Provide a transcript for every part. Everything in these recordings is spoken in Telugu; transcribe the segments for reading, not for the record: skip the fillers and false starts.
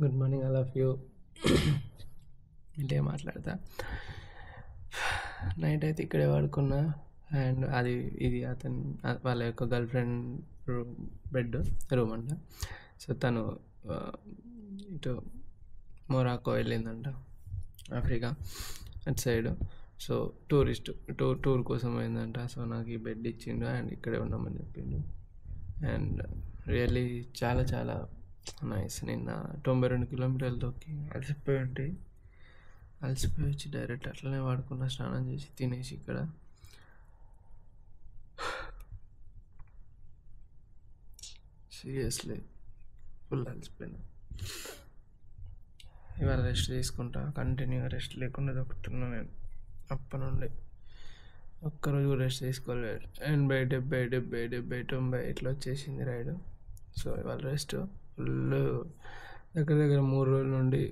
Good morning all of you. ఇంటే మాట్లాడతా. నైట్ అయితే ఇక్కడే పడుకున్నా. అండ్ ఇది అతని వాళ్ళ యొక్క గర్ల్ ఫ్రెండ్ రూమ్ అంట. సో తను ఇటు మొరాకో వెళ్ళిందంట, ఆఫ్రికా అటు సైడ్. సో టూర్ కోసం పోయిందంట. సో నాకు ఈ బెడ్ ఇచ్చిండు అండ్ ఇక్కడే ఉన్నామని చెప్పిండు. అండ్ రియల్లీ చాలా చాలా నైస్. నిన్న 92 కిలోమీటర్లు తొక్కి అలసిపోయి వచ్చి డైరెక్ట్ అట్లనే వాడుకున్న, స్నానం చేసి తినేసి ఇక్కడ సీరియస్లీ ఫుల్ అలసిపోయినా. ఇవాళ రెస్ట్ తీసుకుంటా, కంటిన్యూగా రెస్ట్ లేకుండా దొక్కుతున్నా నేను అప్పటి నుండి. ఒక్కరోజు కూడా రెస్ట్ తీసుకోలేదు. 80 70 90 ఇట్లా వచ్చేసింది రైడ్. సో ఇవాళ రెస్ట్ ఫుల్. దగ్గర 3 రోజుల నుండి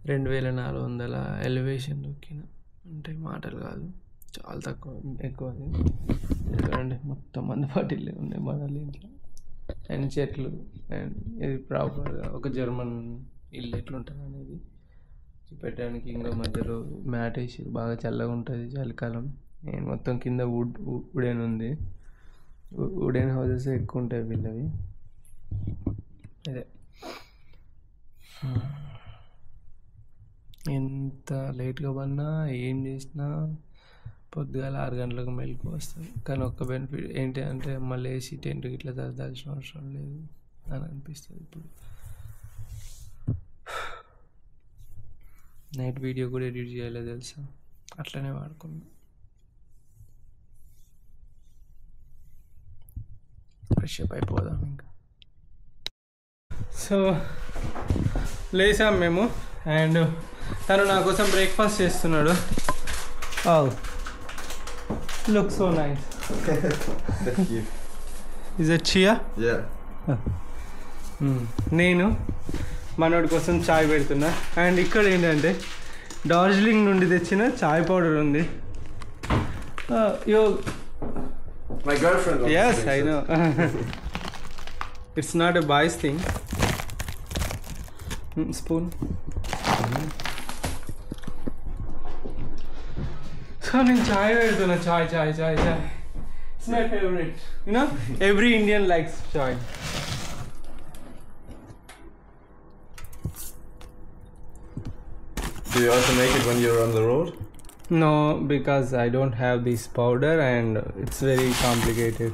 2400 ఎలివేషన్ దొక్కిన. అంటే మాటలు కాదు, చాలా ఎక్కువ అది. ఎందుకంటే మొత్తం మందపాటిల్లే ఉన్నాయి మనల్ని ఇంట్లో. అండ్ చెట్లు. అండ్ ఇది ప్రాపర్గా ఒక జర్మన్ ఇల్లు ఎట్లుంటుంది అనేది చూపెట్టడానికి. ఇంకా మధ్యలో మ్యాట్ వేసి బాగా చల్లగా ఉంటుంది చలికాలం. నేను మొత్తం కింద వుడెన్ ఉంది. వుడెన్ హౌసెస్ ఎక్కువ ఉంటాయి వీళ్ళవి. అదే ఎంత లేట్గా పడినా ఏం చేసినా పొద్దుగాల 6 గంటలకు మెలకు వస్తుంది. కానీ ఒక్క బెనిఫిట్ ఏంటి అంటే మళ్ళీ వేసి టెంట్కి ఇట్లా తరదాల్సిన అవసరం లేదు అని అనిపిస్తుంది. ఇప్పుడు నైట్ వీడియో కూడా ఎడిట్ చేయలేదు తెలుసా, అట్లనే వాడుకున్నా. ఫ్రెష్ అప్ అయిపోదాం ఇంకా. సో లేసాం మేము. అండ్ తను నా కోసం బ్రేక్ఫాస్ట్ చేస్తున్నాడు. Look so nice. Is it chia? నేను మనోడి కోసం చాయ్ పెడుతున్నా. అండ్ ఇక్కడ ఏంటంటే డార్జిలింగ్ నుండి తెచ్చిన చాయ్ పౌడర్ ఉంది. My girlfriend. Yes, I know. It's not a boys thing. Spoon. So నేను చాయ్ పెడుతున్నా. చాయ్ It's my favorite. You know, every Indian likes chai. Do you also make it when you're on the road? No, because I don't have this powder and it's very complicated.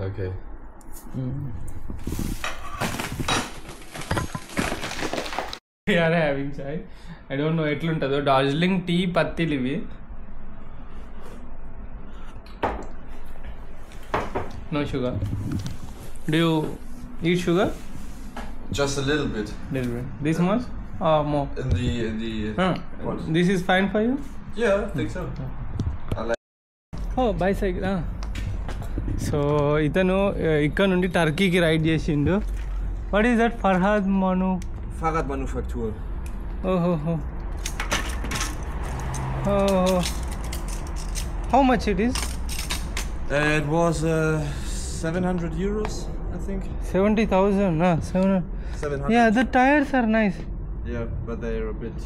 Okay. We are having chai. I don't know ఎట్లుంటుందో. డార్జిలింగ్ టీ పత్తిలు ఇవి. No sugar. Do you eat sugar? Just a little bit. Little bit. This much or more? In the. What? This is fine for you? Yeah, I think so. I like. Oh, bicycle. So ఇతను ఇక్కడ నుండి టర్కీకి రైడ్ చేసిండు. What is that? Fahrradmanufaktur. ఓహో. How much it is? It was 700 euros, I think. 70,000. 700. Yeah, the tires are nice. Yeah, but they're a bit.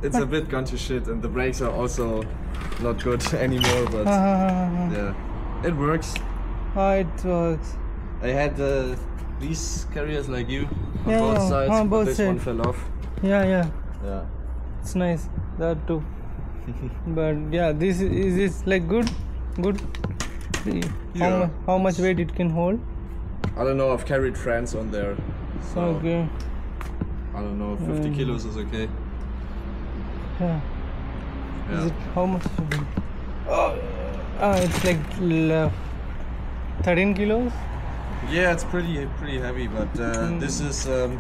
It's a bit gone to shit, and the brakes are also not good anymore. But yeah, it works. It works. I had these carriers like you on Yeah, both sides, but both this one sides. fell off. Yeah. Yeah. It's nice. That too. But yeah, this is like good. Yeah. How much weight it can hold? I don't know. I've carried friends on there, so Okay. I don't know. 50 kilos is okay. Yeah. Yeah. Is it how much? It's like 13 kilos. Yeah, it's pretty heavy, but this is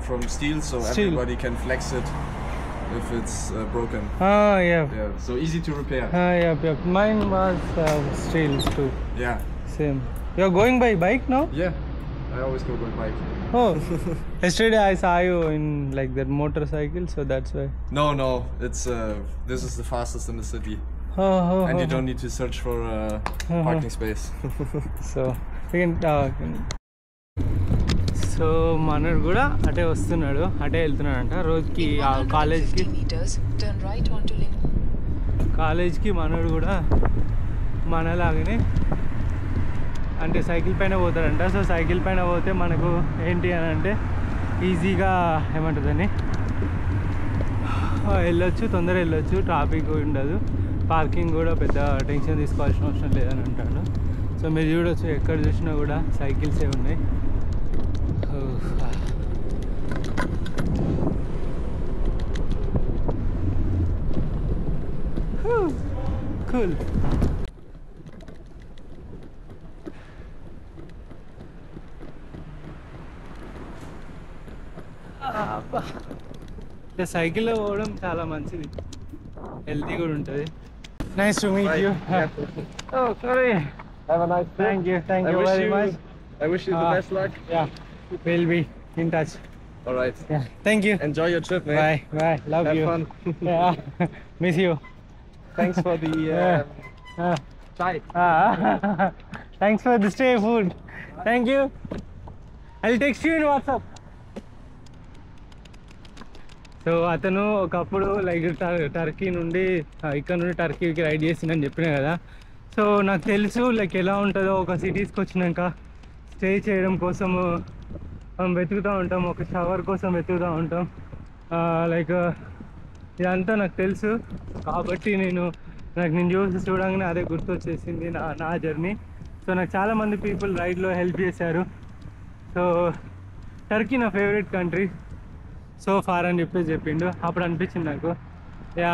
from steel, so Steel. everybody can flex it if it's broken. Yeah. Yeah, so easy to repair. Yep. Mine was steel too. Yeah. Same. You're going by bike now? Yeah, I always go by bike. Oh, yesterday I saw you in like that motorcycle, so that's why. No, it's this is the fastest in the city, and you don't need to search for parking space. So we can talk. So మనోడు కూడా అటే వస్తున్నాడు, అటే వెళ్తున్నాడంట రోజుకి కాలేజ్కి మనోడు కూడా మనలాగానే అంటే సైకిల్ పైన పోతాడంట. సో సైకిల్ పైన పోతే మనకు ఏంటి అని అంటే ఈజీగా ఏమంటుందని వెళ్ళొచ్చు, తొందరగా వెళ్ళొచ్చు, ట్రాఫిక్ ఉండదు, పార్కింగ్ కూడా పెద్ద టెన్షన్ తీసుకోవాల్సిన అవసరం లేదని అంటాడు. సో మీరు చూడొచ్చు ఎక్కడ చూసినా కూడా సైకిల్సే ఉన్నాయి. కూల్. సైకిల్లో పోవడం చాలా మంచిది, హెల్తీ కూడా ఉంటుంది. Nice to meet you. Oh, sorry. Have a nice day. Thank you very much. I wish you the best luck. Yeah, we'll be in touch. All right. Yeah, thank you. Enjoy your trip, man. Bye. Love Have you. fun. Yeah, miss you. Thanks for the chai. Thanks for the stay food. Thank you. I'll text you in WhatsApp. So అతను ఒకప్పుడు లైక్ టర్కీ నుండి ఇక్కడ నుండి టర్కీకి రైడ్ చేసిందని చెప్పినా కదా. సో నాకు తెలుసు లైక్ ఎలా ఉంటుందో ఒక సిటీస్కి వచ్చినాక స్టే చేయడం కోసము మనం వెతుకుతూ ఉంటాం, ఒక షవర్ కోసం వెతుకుతూ ఉంటాం, లైక్ ఇదంతా నాకు తెలుసు. కాబట్టి నాకు చూడంగానే అదే గుర్తొచ్చేసింది నా జర్నీ. సో నాకు చాలామంది పీపుల్ రైడ్లో హెల్ప్ చేశారు. సో టర్కీ నా ఫేవరెట్ కంట్రీ సో ఫార్ అని చెప్పిండు. అప్పుడు అనిపించింది నాకు యా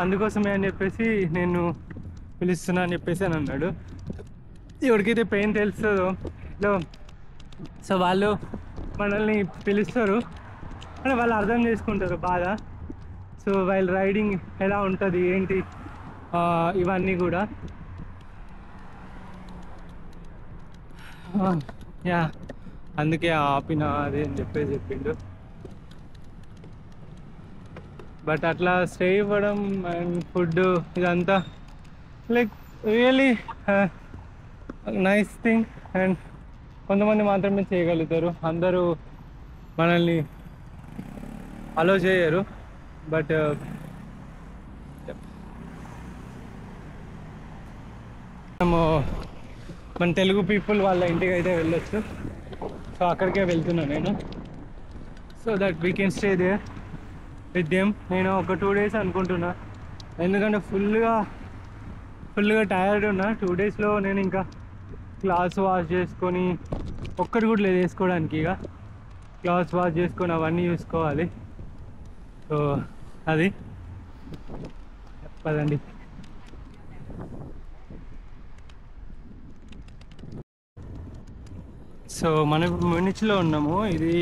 అందుకోసమే అని చెప్పేసి నేను పిలుస్తున్నా అని చెప్పేసి అని అన్నాడు. ఎవరికైతే పెయిన్ తెలుస్తుందో సో వాళ్ళు మనల్ని పిలుస్తారు అంటే వాళ్ళు అర్థం చేసుకుంటారు బాధ. సో వైల్ రైడింగ్ ఎలా ఉంటుంది ఏంటి ఇవన్నీ కూడా యా అందుకే ఆపిన అదే అని చెప్పిండు. బట్ అట్లా స్టే ఇవ్వడం అండ్ ఫుడ్ ఇదంతా like really nice thing. And కొంతమంది మాత్రమే చేయగలుగుతారు, అందరూ మనల్ని అలో చేయరు. బట్ మనము మన తెలుగు పీపుల్ వాళ్ళ ఇంటికి అయితే వెళ్ళొచ్చు. సో అక్కడికే వెళ్తున్నాను నేను. So that we can stay there with them. నేను ఒక 2 days అనుకుంటున్నా, ఎందుకంటే ఫుల్గా టైర్డ్ ఉన్నా. 2 daysలో నేను ఇంకా క్లాత్ వాష్ చేసుకొని ఒక్కటి కూడా లేదు వేసుకోవడానికి. ఇక క్లాత్ వాష్ చేసుకొని అవన్నీ చూసుకోవాలి. సో అది పదండి. సో మనం మ్యూనిచ్లో ఉన్నాము. ఇది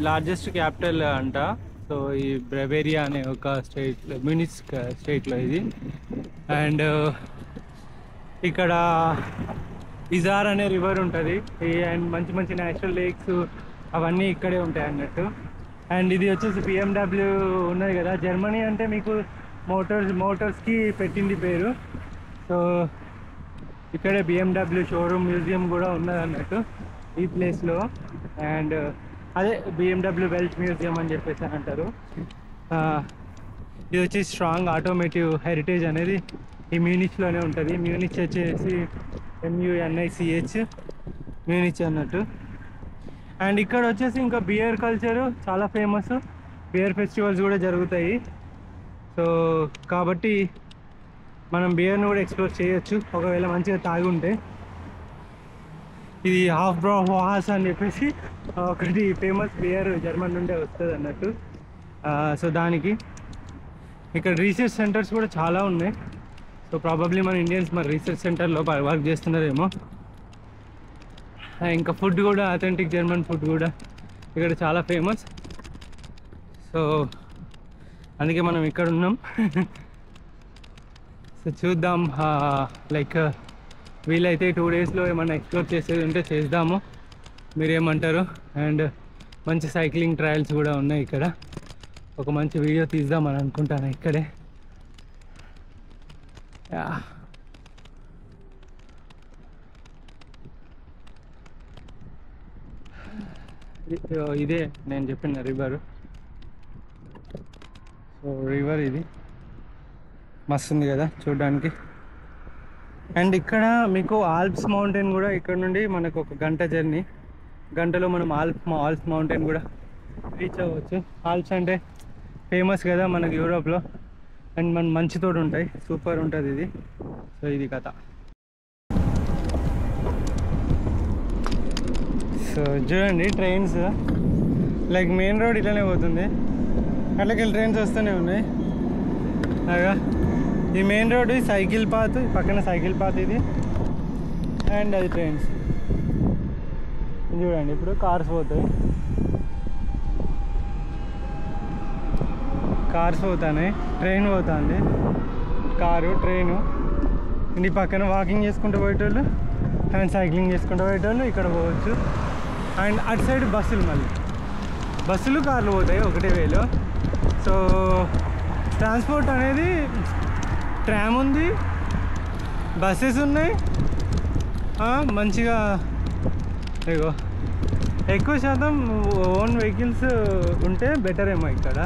లార్జెస్ట్ క్యాపిటల్ అంట. సో ఈ బ్రెవేరియా అనే ఒక స్టేట్లో, మ్యూనిచ్ స్టేట్లో ఇది. అండ్ ఇక్కడ ఇజార్ అనే రివర్ ఉంటుంది. అండ్ మంచి మంచి న్యాచురల్ లేక్స్ అవన్నీ ఇక్కడే ఉంటాయి అన్నట్టు. అండ్ ఇది వచ్చేసి BMW ఉన్నది కదా, జర్మనీ అంటే మీకు మోటార్స్కి పెట్టింది పేరు. సో ఇక్కడే BMW షోరూమ్ మ్యూజియం కూడా ఉన్నది అన్నట్టు ఈ ప్లేస్లో. అండ్ అదే BMW వెల్ట్ మ్యూజియం అని చెప్పేసి అంటారు. ఇది వచ్చి స్ట్రాంగ్ ఆటోమేటివ్ హెరిటేజ్ అనేది ఈ మ్యూనిచ్లోనే ఉంటుంది. మ్యూనిచ్ వచ్చేసి MUNICH మ్యూనిచ్ అన్నట్టు. అండ్ ఇక్కడ వచ్చేసి ఇంకా బియర్ కల్చరు చాలా ఫేమస్, బియర్ ఫెస్టివల్స్ కూడా జరుగుతాయి. సో కాబట్టి మనం బియర్ని కూడా ఎక్స్ప్లోర్ చేయొచ్చు ఒకవేళ మంచిగా తాగి ఉంటే. ఇది హాఫ్ బ్రౌ హాస్ అని చెప్పేసి ఒకటి ఫేమస్ బియర్ జర్మన్ నుండే వస్తుంది అన్నట్టు. సో దానికి ఇక్కడ రీసెర్చ్ సెంటర్స్ కూడా చాలా ఉన్నాయి. సో ప్రాబబ్లీ మన ఇండియన్స్ మరి రీసెర్చ్ సెంటర్లో వర్క్ చేస్తున్నారేమో. ఇంకా ఫుడ్ కూడా అథెంటిక్ జర్మన్ ఫుడ్ కూడా ఇక్కడ చాలా ఫేమస్. సో అందుకే మనం ఇక్కడ ఉన్నాం. సో చూద్దాం, లైక్ వీలైతే 2 daysలో ఏమన్నా ఎక్స్ప్లోర్ చేసేది ఉంటే చేద్దాము, మీరేమంటారు? అండ్ మంచి సైక్లింగ్ ట్రయల్స్ కూడా ఉన్నాయి ఇక్కడ. ఒక మంచి వీడియో తీద్దామని అనుకుంటాను ఇక్కడే. ఇదే నేను చెప్పిన రివర్. సో రివర్ ఇది మస్తు ఉంది కదా చూడడానికి. అండ్ ఇక్కడ మీకు ఆల్ప్స్ మౌంటైన్ కూడా ఇక్కడ నుండి మనకు ఒక గంట జర్నీ, గంటలో మనం ఆల్ప్స్ మౌంటైన్ కూడా రీచ్ అవ్వచ్చు. ఆల్ప్స్ అంటే ఫేమస్ కదా మనకు యూరోప్లో, అండ్ మన మంచుతోడు ఉంటాయి, సూపర్ ఉంటుంది ఇది. సో ఇది కథ. సో చూడండి ట్రైన్స్ లైక్ మెయిన్ రోడ్ ఇట్లానే పోతుంది, అట్లకెళ్ళి ట్రైన్స్ వస్తూనే ఉన్నాయి. అలాగా ఈ మెయిన్ రోడ్ సైకిల్ పాత్, పక్కన సైకిల్ పాత్ ఇది, అండ్ అది ట్రైన్స్. చూడండి ఇప్పుడు కార్స్ పోతాయి, కార్స్ పోతాయి, ట్రైన్ పోతుంది, కారు ట్రైను. ఇంటి పక్కన వాకింగ్ చేసుకుంటూ పోయేటోళ్ళు అండ్ సైక్లింగ్ చేసుకుంటూ పోయేటోళ్ళు ఇక్కడ పోవచ్చు. అండ్ అటు సైడ్ బస్సులు, మళ్ళీ బస్సులు కార్లు పోతాయి ఒకటే వేలో. సో ట్రాన్స్పోర్ట్ అనేది ట్రామ్ ఉంది, బస్సెస్ ఉన్నాయి మంచిగా. ఇగో ఎక్కువ శాతం ఓన్ వెహికల్స్ ఉంటే బెటర్ ఏమో ఇక్కడ.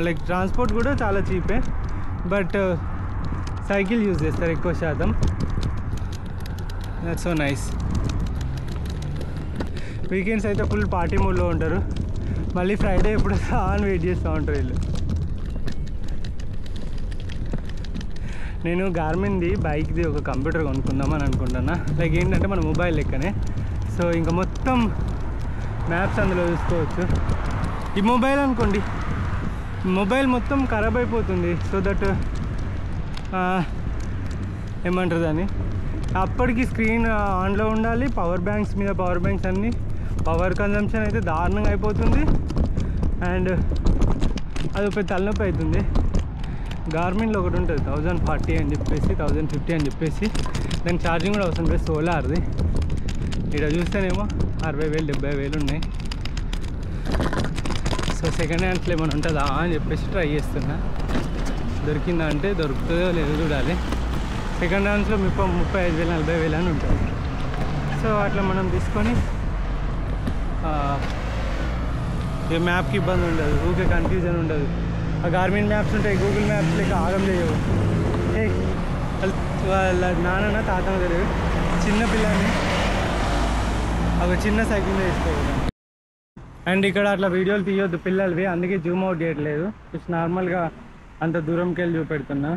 లైక్ ట్రాన్స్పోర్ట్ కూడా చాలా చీపే, బట్ సైకిల్ యూజ్ చేస్తారు ఎక్కువ శాతం. That's so nice. వీకెండ్స్ అయితే ఫుల్ పార్టీ మూడ్లో ఉంటారు, మళ్ళీ ఫ్రైడే ఎప్పుడు వస్తా అని వెయిట్ చేస్తూ ఉంటారు వీళ్ళు. నేను గార్మిన్ది బైక్ది ఒక కంప్యూటర్ కొనుక్కుందామని అనుకుంటున్నా. లైక్ ఏంటంటే మన మొబైల్ లెక్కనే. సో ఇంకా మొత్తం మ్యాప్స్ అందులో చూసుకోవచ్చు. ఈ మొబైల్ అనుకోండి, మొబైల్ మొత్తం ఖరాబ్ అయిపోతుంది. సో దట్ ఏమంటారు దాన్ని, అప్పటికి స్క్రీన్ ఆన్లో ఉండాలి, పవర్ బ్యాంక్స్ మీద పవర్ బ్యాంక్స్ అన్నీ, పవర్ కన్జంప్షన్ అయితే దారుణంగా అయిపోతుంది. అండ్ అది పెద్ద తలనొప్పి అవుతుంది. గార్మిన్లో ఒకటి ఉంటుంది 1040 అని చెప్పేసి, 1050 అని చెప్పేసి, దానికి ఛార్జింగ్ కూడా అవసరం లేదు, సోలార్ది. ఇక్కడ చూస్తేనేమో 60,000 70,000 ఉన్నాయి. సో సెకండ్ హ్యాండ్స్లో ఏమైనా ఉంటుందా అని చెప్పేసి ట్రై చేస్తున్నా. దొరికిందా అంటే దొరుకుతుందో లేదో చూడాలి. సెకండ్ హ్యాండ్స్లో 35,000 40,000 అని ఉంటుంది. సో అట్లా మనం తీసుకొని ఇక మ్యాప్కి ఇబ్బంది ఉండదు, ఊరికే కన్ఫ్యూజన్ ఉండదు. ఆ గార్మిన్ మ్యాప్స్ ఉంటాయి, గూగుల్ మ్యాప్స్ లెక్క ఆగం చేయవు. వాళ్ళ నాన్న తాతను తెలియదు, చిన్న పిల్లని ఒక చిన్న సైకిల్ వేసుకోవాలి. అండ్ ఇక్కడ అట్లా వీడియోలు తీయొద్దు పిల్లలవి, అందుకే జూమ్ అవుట్ చేయట్లేదు. జస్ట్ నార్మల్గా అంత దూరంకి వెళ్ళి చూపెడుతున్నా.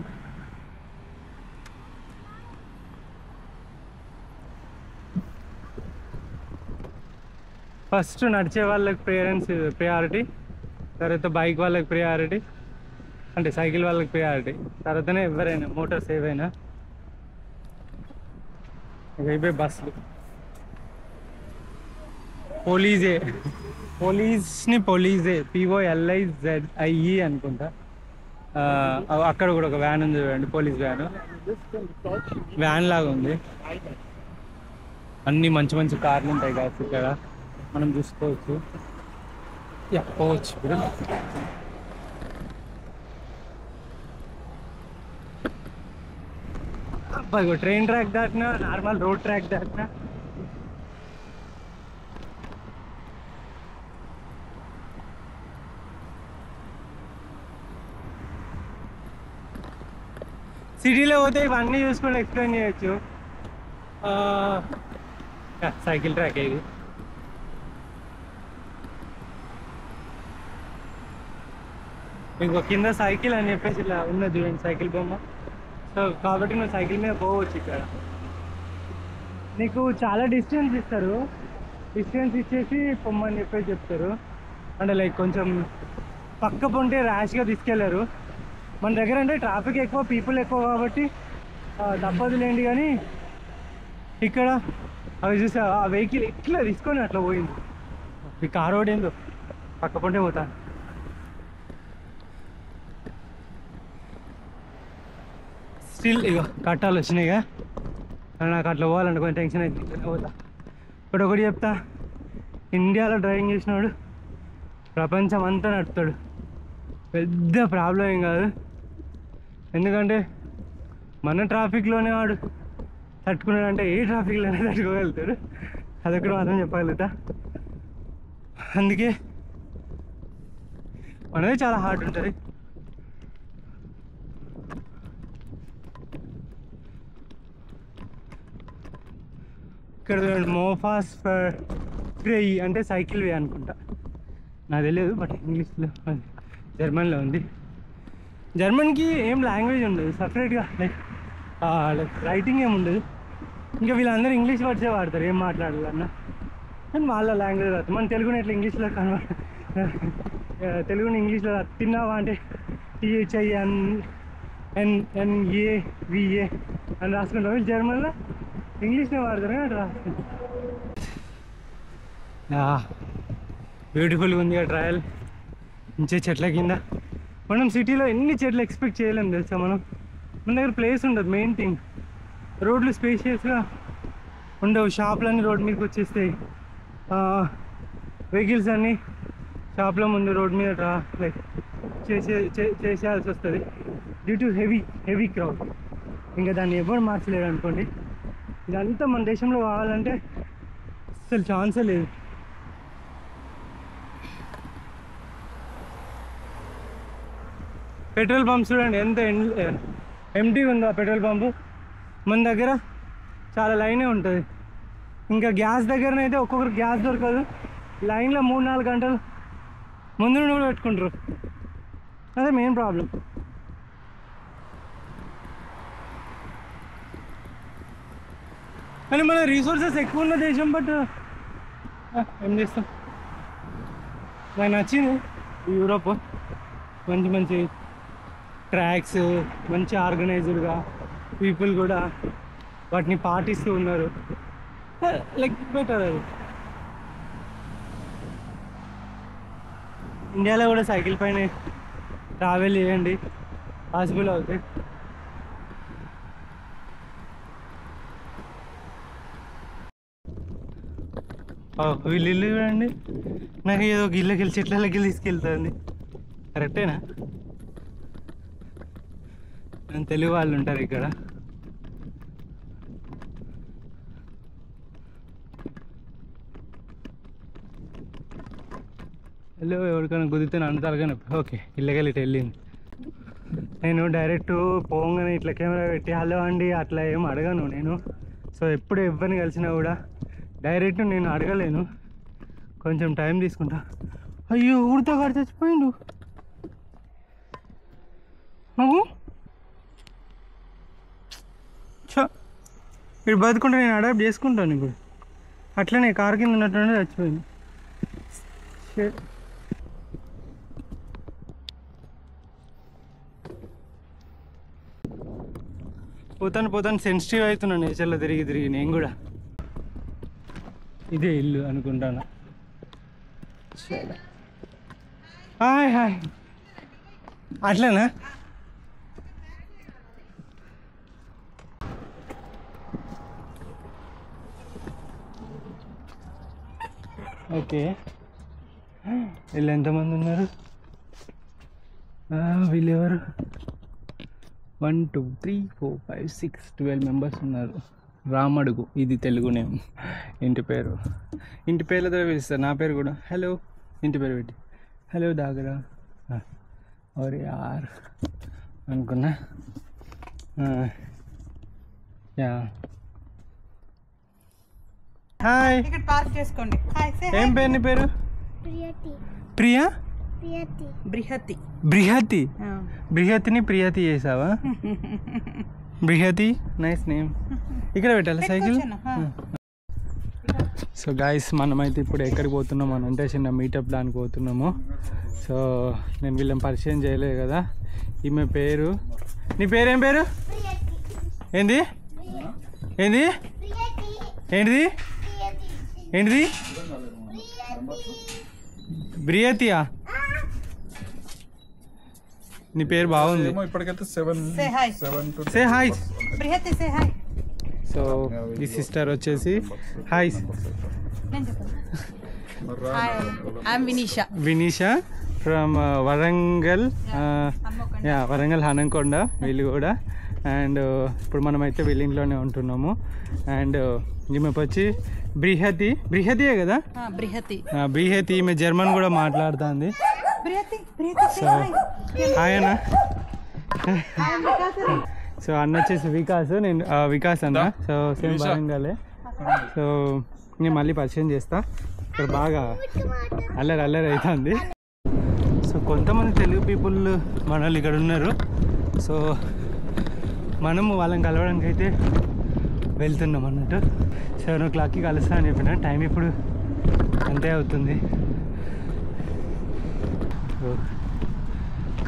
ఫస్ట్ నడిచే వాళ్ళకి ప్రయారిటీ, తర్వాత బైక్ వాళ్ళకి ప్రయారిటీ, అంటే సైకిల్ వాళ్ళకి ప్రయారిటీ, తర్వాతనే ఎవరైనా మోటార్స్ ఏవైనా. ఇవే బస్సులు. పోలీజే POLIZIE అనుకుంటా. అక్కడ కూడా ఒక వ్యాన్ ఉంది చూడండి, పోలీస్ వ్యాన్ లాగా ఉంది. అన్నీ మంచి మంచి కార్లు ఉంటాయి కాదు ఇక్కడ, మనం చూసుకోవచ్చు. పోవచ్చు ఇప్పుడు. అబ్బాయి ట్రైన్ ట్రాక్ దాటినా, నార్మల్ రోడ్ ట్రాక్ దాటినా. సిటీలో పోతే ఇవన్నీ చూసుకొని ఎక్స్ప్లెయిన్ చేయొచ్చు. సైకిల్ ట్రాక్ ఇది. ఇంకో కింద సైకిల్ అని చెప్పేసి ఇలా ఉన్నది చూడండి, సైకిల్ బొమ్మ. సో కాబట్టి నువ్వు సైకిల్ మీద పోవచ్చు. ఇక్కడ నీకు చాలా డిస్టెన్స్ ఇస్తారు, డిస్టెన్స్ ఇచ్చేసి పొమ్మని చెప్పేసి చెప్తారు. అంటే లైక్ కొంచెం పక్క పొంటే ర్యాష్గా తీసుకెళ్ళారు. మన దగ్గర అంటే ట్రాఫిక్ ఎక్కువ, పీపుల్ ఎక్కువ కాబట్టి తప్పదులేండి. కానీ ఇక్కడ అవి చూసా, ఆ వెహికల్ ఇట్లా తీసుకొని అట్లా పోయింది. ఈ కార్ రోడ్ ఏందో పక్క పొంటే పోతాను. స్టిల్ ఇక కట్టాలు వచ్చినాయిగా, నాకు అట్లా పోవాలంటే కొంచెం టెన్షన్ అయితే పోతా. ఇప్పుడు ఒకటి చెప్తా, ఇండియాలో డ్రైవింగ్ చేసినవాడు ప్రపంచం అంతా నడుపుతాడు, పెద్ద ప్రాబ్లం ఏం కాదు. ఎందుకంటే మన ట్రాఫిక్లోనే వాడు తట్టుకున్నాడంటే ఏ ట్రాఫిక్లోనే తట్టుకోగలుగుతాడు. అదొకటి మాత్రం చెప్పగలుగుతా. అందుకే మనదే చాలా హార్డ్ ఉంటుంది. ఇక్కడ మోఫాస్ ఫర్ ఫ్రీ అంటే సైకిల్ వే అనుకుంటా, నాకు తెలియదు, బట్ ఇంగ్లీష్లో జర్మన్లో ఉంది. జర్మన్కి ఏం లాంగ్వేజ్ ఉండదు సపరేట్గా, లైక్ రైటింగ్ ఏమి ఉండదు. ఇంకా వీళ్ళందరూ ఇంగ్లీష్ వర్డ్సే వాడతారు ఏం మాట్లాడాలన్నా, కానీ వాళ్ళ లాంగ్వేజ్ రాదు. మన తెలుగుని ఎట్లా ఇంగ్లీష్లో తెలుగుని ఇంగ్లీష్లో తిన్నావా అంటే THINNAVA అని రాసుకుంటాం. వీళ్ళు జర్మన్లో ఇంగ్లీష్నే వాడతారు కానీ అట్లా రాసుకుంటాం. బ్యూటిఫుల్గా ఉంది ట్రయల్, మంచి చెట్ల కింద. మనం సిటీలో ఎన్ని చెట్లు ఎక్స్పెక్ట్ చేయలేము తెలుసా. మన దగ్గర ప్లేస్ ఉండదు, మెయిన్ థింగ్. రోడ్లు స్పేషియస్గా ఉండవు, షాపులన్నీ రోడ్ మీదకి వచ్చేస్తాయి, వెహికల్స్ అన్నీ షాప్లో ముందు రోడ్ మీద లైక్ చేసేయాల్సి వస్తుంది డ్యూ టు హెవీ క్రౌడ్. ఇంకా దాన్ని ఎవరు మార్చలేరు అనుకోండి. ఇదంతా మన దేశంలో కావాలంటే అసలు ఛాన్సే లేదు. పెట్రోల్ పంప్స్ చూడండి ఎంత ఎంటీ ఉందో ఆ పెట్రోల్ పంపు. మన దగ్గర చాలా లైనే ఉంటుంది. ఇంకా గ్యాస్ దగ్గరనైతే ఒక్కొక్కరు గ్యాస్ దొరకదు, లైన్లో 3-4 గంటలు ముందు నుండి కూడా పెట్టుకుంటారు. అదే మెయిన్ ప్రాబ్లం. కానీ మన రీసోర్సెస్ ఎక్కువ ఉన్న దేశం, బట్ ఏం చేస్తాం. నాకు నచ్చింది యూరోప్. మంచి ట్రాక్స్, మంచి ఆర్గనైజ్డ్గా, పీపుల్ కూడా వాటిని పాటిస్తూ ఉన్నారు. Like better. అది ఇండియాలో కూడా సైకిల్ పైన ట్రావెల్ చేయండి, పాసిబుల్ అవుతాయి. వీళ్ళు ఇల్లు చూడండి, నాకు ఏదో ఇళ్ళకి వెళ్ళి చెట్లకి వెళ్ళి తీసుకెళ్తుంది. కరెక్టేనా? తెలుగు వాళ్ళు ఉంటారు ఇక్కడ. హలో, ఎవరికైనా కుదిరితే నన్ను తలగానే ఓకే ఇళ్ళకెళ్ళి వెళ్ళింది. నేను డైరెక్ట్ పోగానే ఇట్లా కెమెరా పెట్టి హలో అండి అట్లా ఏం అడగను నేను. సో ఎప్పుడు ఎవరిని కలిసినా కూడా డైరెక్ట్ నేను అడగలేను, కొంచెం టైం తీసుకుంటా. అయ్యో ఊరితో కాడ చచ్చిపోయిండు. నువ్వు ఇప్పుడు బతుకుంటే నేను అడాప్ట్ చేసుకుంటాను. ఇప్పుడు అట్లనే కారు కింద ఉన్నట్టు చచ్చిపోయింది. పోతాను సెన్సిటివ్ అవుతున్నాను నేచర్లో తిరిగి నేను కూడా. ఇదే ఇల్లు అనుకుంటాను. హాయ్ అట్లనా? ఓకే, వీళ్ళు ఎంతమంది ఉన్నారు? వీళ్ళు ఎవరు? 1 2 3 4 5 6 12 మెంబర్స్ ఉన్నారు. రామడుగు ఇది తెలుగు నేమ్. ఇంటి పేర్లతో పిలుస్తారు. నా పేరు కూడా హలో, ఇంటి పేరు పెట్టి హలో దాగరా ఒరే యార్ అనుకున్నా. యా హాయ్, ఇక్కడ పార్క్ చేసుకోండి. ఏం పేరు నీ పేరు? ప్రియా? బృహతిని ప్రియతి చేసావా? బృహతి, నైస్ నేమ్. ఇక్కడ పెట్టాలి సైకిల్. సో గాయస్, మనమైతే ఇప్పుడు ఎక్కడికి పోతున్నాం అని అంటే చిన్న మీటప్ దానికి పోతున్నాము. సో నేను వీళ్ళని పరిచయం చేయలేదు కదా. ఈమె పేరు, నీ పేరు ఏం పేరు? ఏంది ఏంది ఏంటిది ఏంటిది? బ్రియతియా? నీ పేరు బాగుంది. Say hi. సో ఈ సిస్టర్ వచ్చేసి హాయ్, వినీషా ఫ్రమ్ వరంగల్. వరంగల్ హనంకొండ. వీళ్ళు కూడా అండ్ ఇప్పుడు మనమైతే విల్లింగ్లోనే ఉంటున్నాము. అండ్ ఈమె వచ్చి బ్రిహతియే కదా, బ్రిహతి. ఈమె జర్మన్ కూడా మాట్లాడుతుంది. సో హాయ్ అన్న. సో అన్న వచ్చేసి వికాస్, నేను వికాస్ అన్న. So same వరంగలే. సో నేను మళ్ళీ పరిచయం చేస్తా. ఇక్కడ బాగా అల్లరి అవుతుంది. సో కొంతమంది తెలుగు పీపుల్ మన వాళ్ళు ఇక్కడ ఉన్నారు. సో మనము వాళ్ళని కలవడానికి అయితే వెళ్తున్నాం అన్నట్టు. 7 o'clockకి కలుస్తా అని చెప్పిన. టైం ఇప్పుడు అంతే అవుతుంది.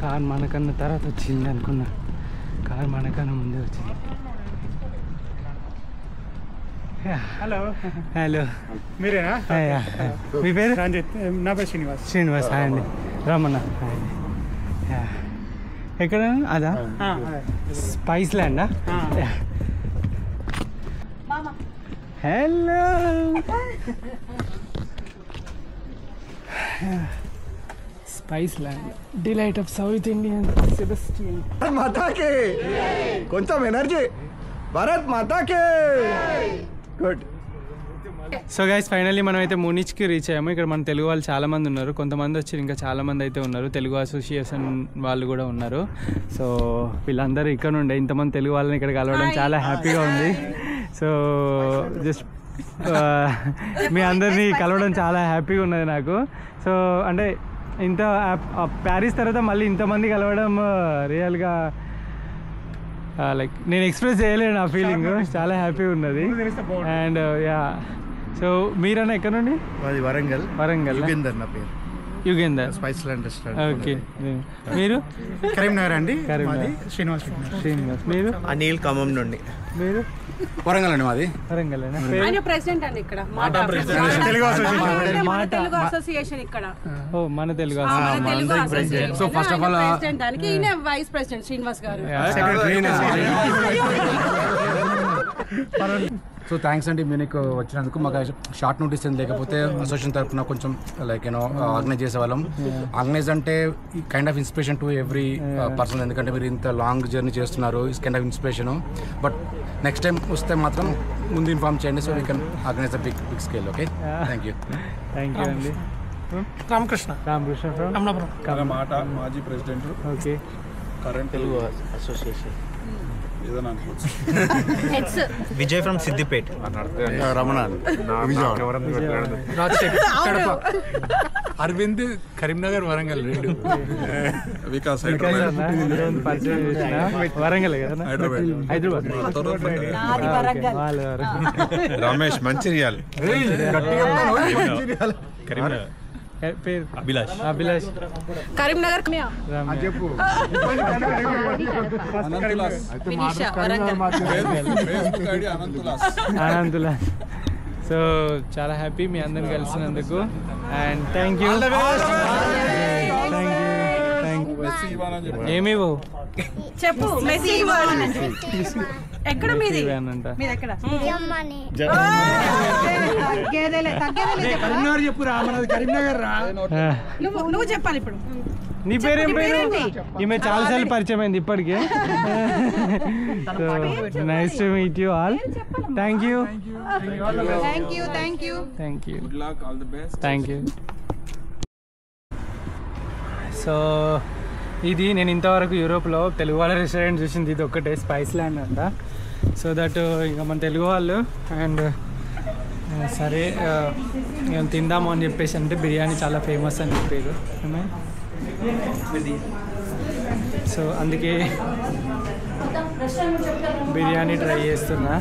కార్ మనకన్నా తర్వాత వచ్చింది అనుకున్నా, కార్ మనకన్నా ముందే వచ్చింది. హలో మీరేనా? మీ పేరు? రంజిత్. నా పేరు శ్రీనివాస్. శ్రీనివాస్. హాయ్ అండి. రమణ. హాయ్ అండి. ఎక్కడ? అదా స్పైస్ ల్యాండా? Hello. Spice land, delight of south Indian. Sebastian. మాతాకే కొంచెం ఎనర్జీ. భారత్ మాతాకే. గుడ్. సో గైస్ ఫైనల్లీ మనం అయితే మునిచ్కి రీచ్ అయ్యాము. ఇక్కడ మన తెలుగు వాళ్ళు చాలామంది ఉన్నారు. కొంతమంది వచ్చి ఇంకా చాలామంది అయితే ఉన్నారు. తెలుగు అసోసియేషన్ వాళ్ళు కూడా ఉన్నారు. సో వీళ్ళందరూ ఇక్కడ నుండే ఇంతమంది తెలుగు వాళ్ళని ఇక్కడ కలవడం చాలా హ్యాపీగా ఉంది. సో జస్ట్ మీ అందరినీ కలవడం చాలా హ్యాపీగా ఉన్నది నాకు. సో అంటే ఇంత ప్యారిస్ తర్వాత మళ్ళీ ఇంతమంది కలవడం రియల్గా లైక్ నేను ఎక్స్ప్రెస్ చేయలేను ఆ ఫీలింగ్. చాలా హ్యాపీగా ఉన్నది. And yeah. సో మీరన్నా ఎక్కడ నుండి? వరంగల్. యుగేందర్ నా పేరు. Yugender. Spice land restaurant. Okay. మీరు? కరీంనగర్ అండి. కరీంనగర్. శ్రీనివాస్. మీరు? అనిల్ ఖమ్మం నుండి. మీరు? వరంగల్ అండి మాది. వరంగల్. ప్రెసిడెంట్ అండి ఇక్కడ తెలుగు అసోసియేషన్ ఇక్కడ. ఓ మన Telugu association. So first of all president దానికి ఈయన వైస్ ప్రెసిడెంట్ శ్రీనివాస్ గారు. సో థ్యాంక్స్ అండి మీకు వచ్చినందుకు. మాకు షార్ట్ నోటీస్ ఏం లేకపోతే అసోసియేషన్ తరఫున కొంచెం లైక్ యూనో ఆర్గనైజ్ చేసేవాళ్ళం. ఆర్గనైజ్ అంటే kind of inspiration to every person. ఎందుకంటే మీరు ఇంత లాంగ్ జర్నీ చేస్తున్నారు. Is kind of inspiration. But next time వస్తే మాత్రం ముందు ఇన్ఫార్మ్ చేయండి. So we can organize the big scale. Okay, thank you. Thank you అండి. రామకృష్ణ ఫ్రమ్ అమలాపురం. మాజీ president. Okay. Current Telugu association. Vijay from Siddipet. Ramana. Aravind Karimnagar Warangal. Vikas Warangal కదా, హైదరాబాద్. రమేష్ మంచిర్యాల్. పేరు అభిలాష్. అభిలాష్. కరీంనగర్. చెప్పు. అనంతులా. సో చాలా హ్యాపీ మీ అందరిని కలిసినందుకు. And thank you. ఏమి చెప్పు. ఎక్కడ మీది? కరీంనగర్ చెప్పు రా. మనది కరీంనగర్ రా. నువ్వు చెప్పాలి ఇప్పుడు. నీ పేరేం పేరు? ఈమె చాలాసార్లు పరిచయం అయింది ఇప్పటికే. So nice to meet you all. Thank you. So ఇది నేను ఇంతవరకు యూరోప్లో తెలుగు వాళ్ళ రెస్టారెంట్ చూసింది ఇది ఒక్కటే, స్పైస్ ల్యాండ్ అంట. సో దట్ ఇక మన తెలుగు వాళ్ళు అండ్ సరే మేము తిందాము అని చెప్పేసి అంటే బిర్యానీ చాలా ఫేమస్ అని చెప్పారు. సో అందుకే బిర్యానీ ట్రై చేస్తున్నా.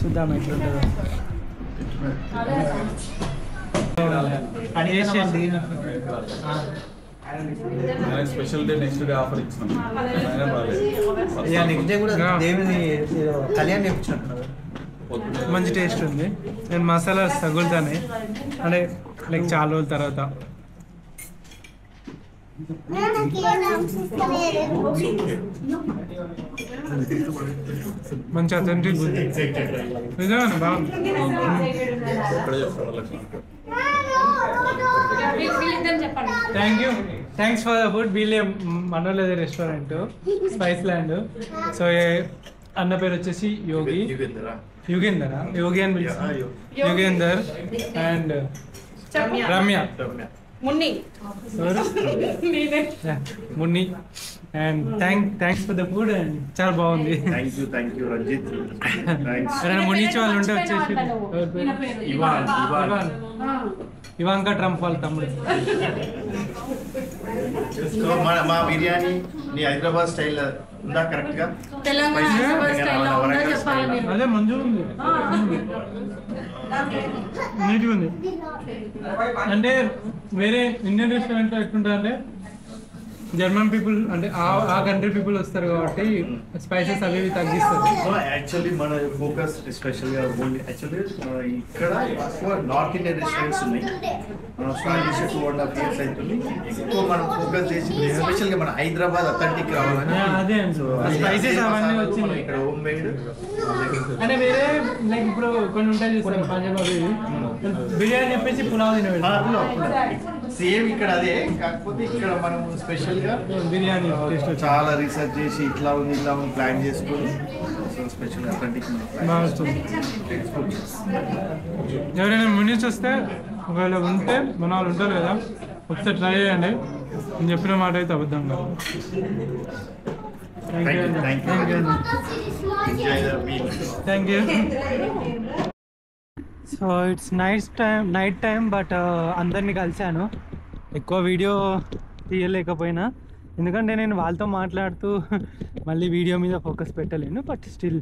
చూద్దాం ఎట్లుంటుందో. Special day next day offer ఇచ్చినాం. నెక్స్ట్ డే కూడా దేవుని కళ్యాణ్ నేర్పించినట్టున్నారు. మంచి టేస్ట్ ఉంది. నేను మసాలా తగులుతానే అంటే లైక్ చాలా రోజుల తర్వాత. మంచి అథెంటిక్ ఉంది నిజంగా బాగుంది. Thank you. Thanks for the food. వీళ్ళే మనోళ్ళది రెస్టారెంట్ స్పైస్ ల్యాండ్. సో అన్న పేరు వచ్చేసి యోగి, యోగి అని పిలిచి Yogender and Ramya Munni Munni. And thanks for the food and చాలా బాగుంది. Thank you Ranjith. మునిచి వాళ్ళు ఉంటే వచ్చేసి ఇవాంకా ట్రంప్ వాళ్ళ తమ్ముడు. మా బిర్యానీ నీ హైదరాబాద్ స్టైల్ ఉందా కరెక్ట్ గా? అదే మంచిగా ఉంది, నీట్గా ఉంది. అంటే వేరే ఇండియన్ రెస్టారెంట్లో ఎట్లుంటుంది అంటే జర్మన్ పీపుల్ అంటే ఆ కంట్రీ పీపుల్ వస్తారు కాబట్టి స్పైసెస్ అవి తగ్గిస్తారు. యాక్చువల్లీ మన ఫోకస్ స్పెషల్గా ఓన్లీ యాక్చువల్లీ ఇక్కడ ఎక్కువ నార్త్ ఇండియన్ రెస్టారెంట్స్ ఉన్నాయి. మనం స్టార్ట్ చేసి 2.5 years అవుతుంది. ఎక్కువ మనం ఫోకస్ చేసి స్పెషల్గా మన హైదరాబాద్ అథెంటిక్ రావాలని. అదే స్పైసెస్ అవన్నీ వచ్చింది ఇక్కడ హోమ్ మేడ్. అంటే వేరే లైక్ ఇప్పుడు కొన్ని ఉంటాయి చూస్తాను పంజాబ్ అవి బిర్యానీ చెప్పేసి పులావ్ తినవచ్చు. సేమ్ ఇక్కడ అదే, కాకపోతే ఇక్కడ మనం స్పెషల్ గా బిర్యానీ చాలా రీసెర్చ్ చేసి ఇట్లా ఉంది ప్లాన్ చేసుకొని స్పెషల్ అథెంటిక్ ఎవరైనా మునిచి వస్తే ఒకవేళ ఉంటే మన వాళ్ళు ఉంటారు కదా, ఒకసారి ట్రై చేయండి. నేను చెప్పిన మాట అయితే అబద్ధం కాదు. Thank you. So it's night time but అందరినీ కలిశాను. ఎక్కువ వీడియో తీయలేకపోయినా ఎందుకంటే నేను వాళ్ళతో మాట్లాడుతూ మళ్ళీ వీడియో మీద ఫోకస్ పెట్టలేను. బట్ స్టిల్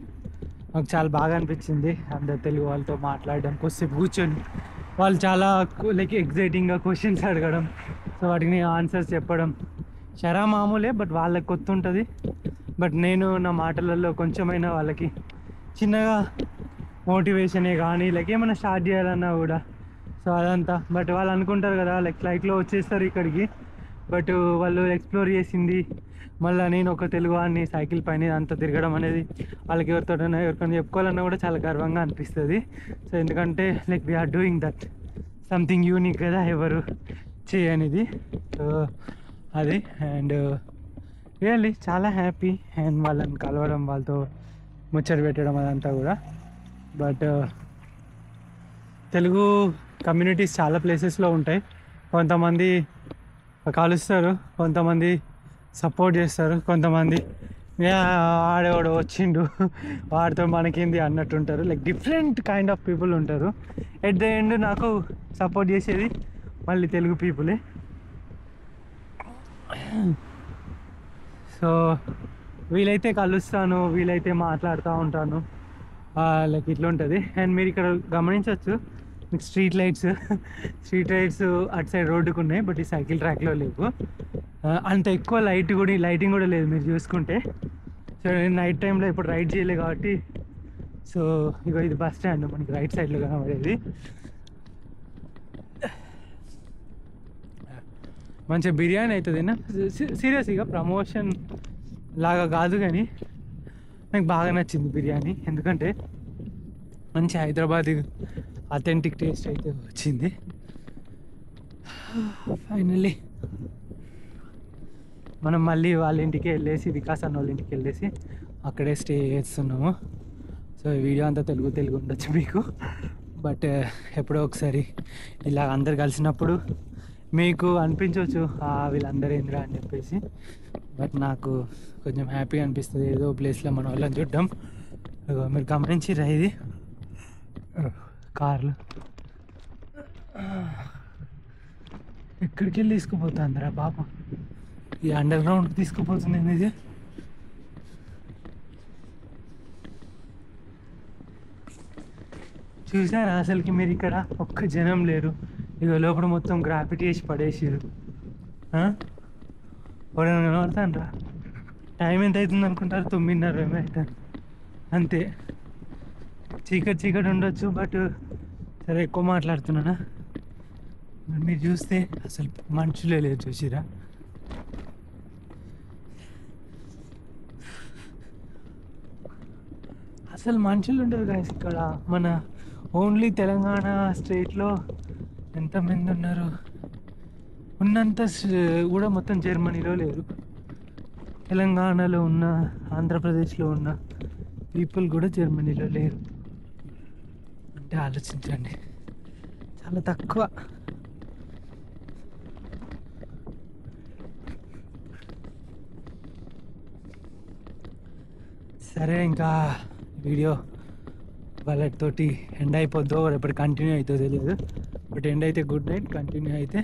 నాకు చాలా బాగా అనిపించింది అందరు తెలుగు వాళ్ళతో మాట్లాడడం, కొద్దిసేపు కూర్చొని వాళ్ళు చాలా లైక్ ఎగ్జైటింగ్గా క్వశ్చన్స్ అడగడం, సో వాటికి ఆన్సర్స్ చెప్పడం షరా మామూలే. బట్ వాళ్ళకి కొత్త ఉంటుంది. బట్ నేను నా మాటలలో కొంచెమైనా వాళ్ళకి చిన్నగా మోటివేషనే కానీ లైక్ ఏమైనా స్టార్ట్ చేయాలన్నా కూడా సో అదంతా. బట్ వాళ్ళు అనుకుంటారు కదా లైక్ ఫ్లైట్లో వచ్చేస్తారు ఇక్కడికి, బట్ వాళ్ళు ఎక్స్ప్లోర్ చేసింది మళ్ళీ నేను ఒక తెలుగు వాడిని సైకిల్ పైన అంతా తిరగడం అనేది వాళ్ళకి ఎవరికైనా చెప్పుకోవాలన్నా కూడా చాలా గర్వంగా అనిపిస్తుంది. సో ఎందుకంటే like we are doing that something unique కదా, ఎవరు చేయనిది. సో అది అండ్ రియల్లీ చాలా హ్యాపీ అండ్ వాళ్ళని కలవడం, వాళ్ళతో ముచ్చట పెట్టడం అదంతా కూడా. బట్ తెలుగు కమ్యూనిటీస్ చాలా ప్లేసెస్లో ఉంటాయి. కొంతమంది కలుస్తారు, కొంతమంది సపోర్ట్ చేస్తారు, కొంతమంది ఆడేవాడు వచ్చిండు వాడితో మనకేంది అన్నట్టు ఉంటారు. Like different kind of people ఉంటారు. ఎట్ ద ఎండ్ నాకు సపోర్ట్ చేసేది మళ్ళీ తెలుగు పీపులే. సో వీలైతే కలుస్తాను, వీలైతే మాట్లాడుతూ ఉంటాను, లైక్ ఇట్లా ఉంటుంది. అండ్ మీరు ఇక్కడ గమనించవచ్చు మీకు స్ట్రీట్ లైట్స్ అటు సైడ్ రోడ్డుకు ఉన్నాయి, బట్ ఈ సైకిల్ ట్రాక్లో లేవు. అంత ఎక్కువ లైటింగ్ కూడా లేదు మీరు చూసుకుంటే. సో నేను నైట్ టైంలో ఇప్పుడు రైడ్ చేయలేదు కాబట్టి. సో ఇగో ఇది బస్ స్టాండ్ మనకి రైట్ సైడ్లో కనబడేది. మంచిగా బిర్యానీ అవుతుంది. సీరియస్గా ప్రమోషన్ లాగా కాదు కానీ నాకు బాగా నచ్చింది బిర్యానీ. ఎందుకంటే మంచి హైదరాబాద్ అథెంటిక్ టేస్ట్ అయితే వచ్చింది. ఫైనల్లీ మనం మళ్ళీ వాళ్ళ ఇంటికి వెళ్ళేసి, వికాస్ అన్న వాళ్ళ ఇంటికి వెళ్ళేసి అక్కడే స్టే చేస్తున్నాము. సో ఈ వీడియో అంతా తెలుగు ఉండొచ్చు మీకు, బట్ ఎప్పుడో ఒకసారి ఇలా అందరు కలిసినప్పుడు మీకు అనిపించవచ్చు వీళ్ళందరూ ఏందిరా అని చెప్పేసి. బట్ నాకు కొంచెం హ్యాపీగా అనిపిస్తుంది ఏదో ప్లేస్లో మన వాళ్ళని చూడడం. మీరు గమనించిరా ఇది కార్లు ఎక్కడికి వెళ్ళి తీసుకుపోతుందిరా బాబు, ఈ అండర్ గ్రౌండ్ తీసుకుపోతుంది ఇది. చూసారా అసలుకి మీరు ఇక్కడ ఒక్క జనం లేరు. ఇక లోపల మొత్తం గ్రాఫిటీ వేసి పడేసారు. ఎవరైనా కనబడతాను రా. టైం ఎంత అవుతుంది అనుకుంటారు? 9:30 ఏమో అవుతాను అంతే. చీకటి ఉండొచ్చు, బట్ సరే ఎక్కువ మాట్లాడుతున్నానా. మీరు చూస్తే అసలు మనుషులే లేరు. చూసిరా అసలు మనుషులు ఉండరు గాయస్ ఇక్కడ. మన ఓన్లీ తెలంగాణ స్టేట్లో ఎంతమంది ఉన్నారు ఉన్నంత కూడా మొత్తం జర్మనీలో లేరు. తెలంగాణలో ఉన్న, ఆంధ్రప్రదేశ్లో ఉన్న పీపుల్ కూడా జర్మనీలో లేరు అంటే ఆలోచించండి, చాలా తక్కువ. సరే, ఇంకా వీడియో వాళ్ళతోటి ఎండ్ అయిపోద్దో రేపటి కంటిన్యూ అవుతుందో తెలియదు. బట్ ఎండ్ అయితే గుడ్ నైట్, కంటిన్యూ అయితే